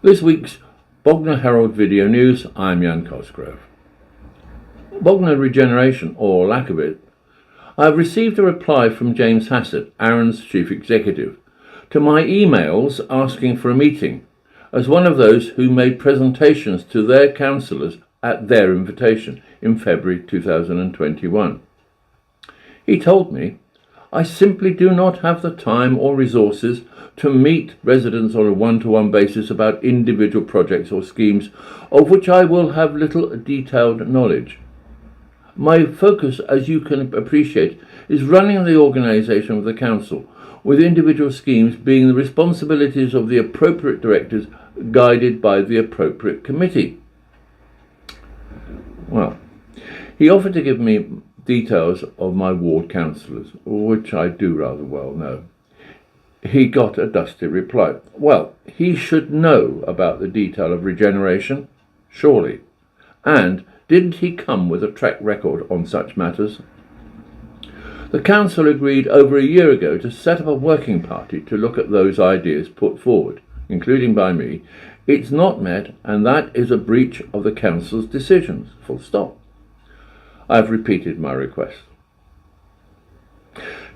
This week's Bognor Herald video news. I'm Jan Cosgrove. Bognor regeneration, or lack of it. I have received a reply from James Hassett, Aaron's chief executive, to my emails asking for a meeting, as one of those who made presentations to their councillors at their invitation in February 2021. He told me, "I simply do not have the time or resources to meet residents on a one-to-one basis about individual projects or schemes of which I will have little detailed knowledge. My focus, as you can appreciate, is running the organisation of the council, with individual schemes being the responsibilities of the appropriate directors, guided by the appropriate committee." Well, he offered to give me details of my ward councillors, which I do rather well know. He got a dusty reply. Well, he should know about the detail of regeneration, surely. And didn't he come with a track record on such matters? The council agreed over a year ago to set up a working party to look at those ideas put forward, including by me. It's not met, and that is a breach of the council's decisions. Full stop. I have repeated my request.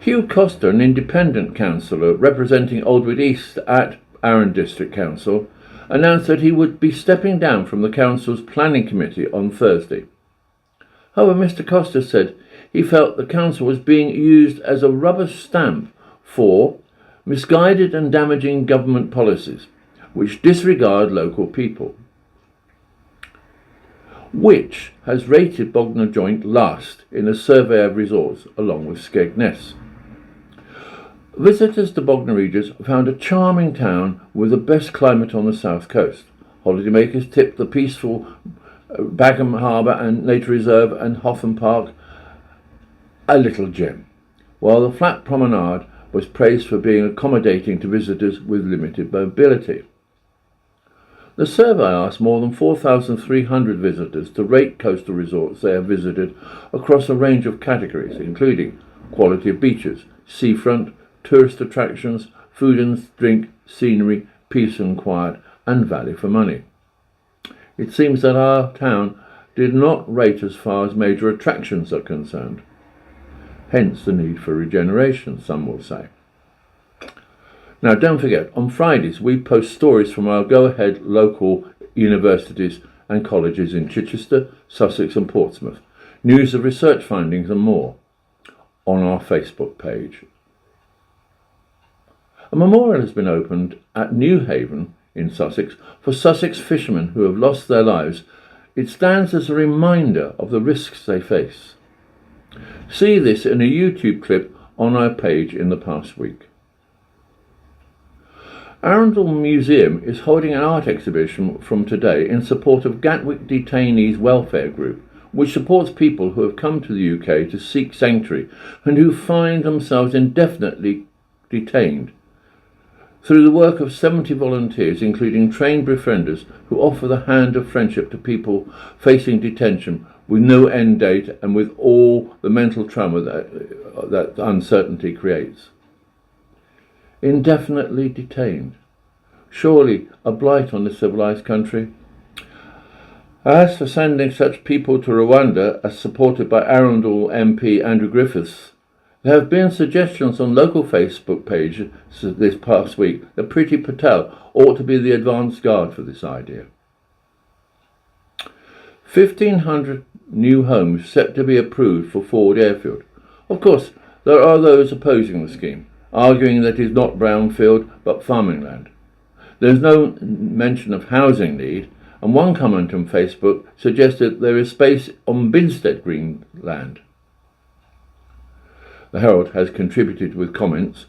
Hugh Coster, an independent councillor representing Aldwood East at Arran District Council, announced that he would be stepping down from the council's planning committee on Thursday. However, Mr. Coster said he felt the council was being used as a rubber stamp for misguided and damaging government policies which disregard local people, which has rated Bognor Joint last in a survey of resorts along with Skegness. Visitors to Bognor Regis found a charming town with the best climate on the south coast. Holidaymakers tipped the peaceful Bagham Harbour and Nature Reserve and Hotham Park a little gem, while the flat promenade was praised for being accommodating to visitors with limited mobility. The survey asked more than 4,300 visitors to rate coastal resorts they have visited across a range of categories, including quality of beaches, seafront, tourist attractions, food and drink, scenery, peace and quiet, and value for money. It seems that our town did not rate as far as major attractions are concerned. Hence the need for regeneration, some will say. Now, don't forget, on Fridays we post stories from our go-ahead local universities and colleges in Chichester, Sussex and Portsmouth, news of research findings and more, on our Facebook page. A memorial has been opened at Newhaven in Sussex for Sussex fishermen who have lost their lives. It stands as a reminder of the risks they face. See this in a YouTube clip on our page in the past week. Arundel Museum is holding an art exhibition from today in support of Gatwick Detainees Welfare Group, which supports people who have come to the UK to seek sanctuary and who find themselves indefinitely detained. Through the work of 70 volunteers, including trained befrienders who offer the hand of friendship to people facing detention with no end date and with all the mental trauma that uncertainty creates. Indefinitely detained. Surely a blight on this civilised country. As for sending such people to Rwanda, as supported by Arundel MP Andrew Griffiths, there have been suggestions on local Facebook pages this past week that Priti Patel ought to be the advance guard for this idea. 1,500 new homes set to be approved for Ford Airfield. Of course, there are those opposing the scheme, arguing that it is not brownfield but farming land. There is no mention of housing need, and one comment on Facebook suggested there is space on Binstead Green land. The Herald has contributed with comments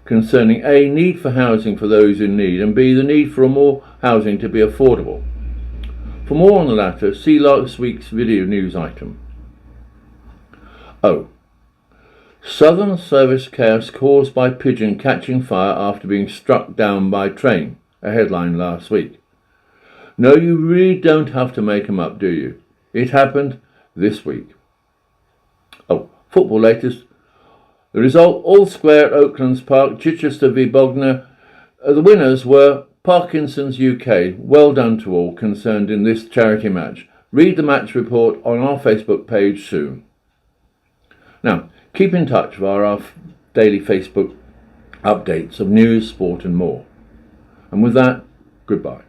concerning A, need for housing for those in need, and B, the need for more housing to be affordable. For more on the latter, see last week's video news item. O. Southern service chaos caused by pigeon catching fire after being struck down by train, a headline last week. No, you really don't have to make them up, do you? It happened this week. Oh, football latest. The result, all square at Oaklands Park, Chichester v Bognor. The winners were Parkinson's UK, well done to all concerned in this charity match. Read the match report on our Facebook page soon. Now, keep in touch via our daily Facebook updates of news, sport and more. And with that, goodbye.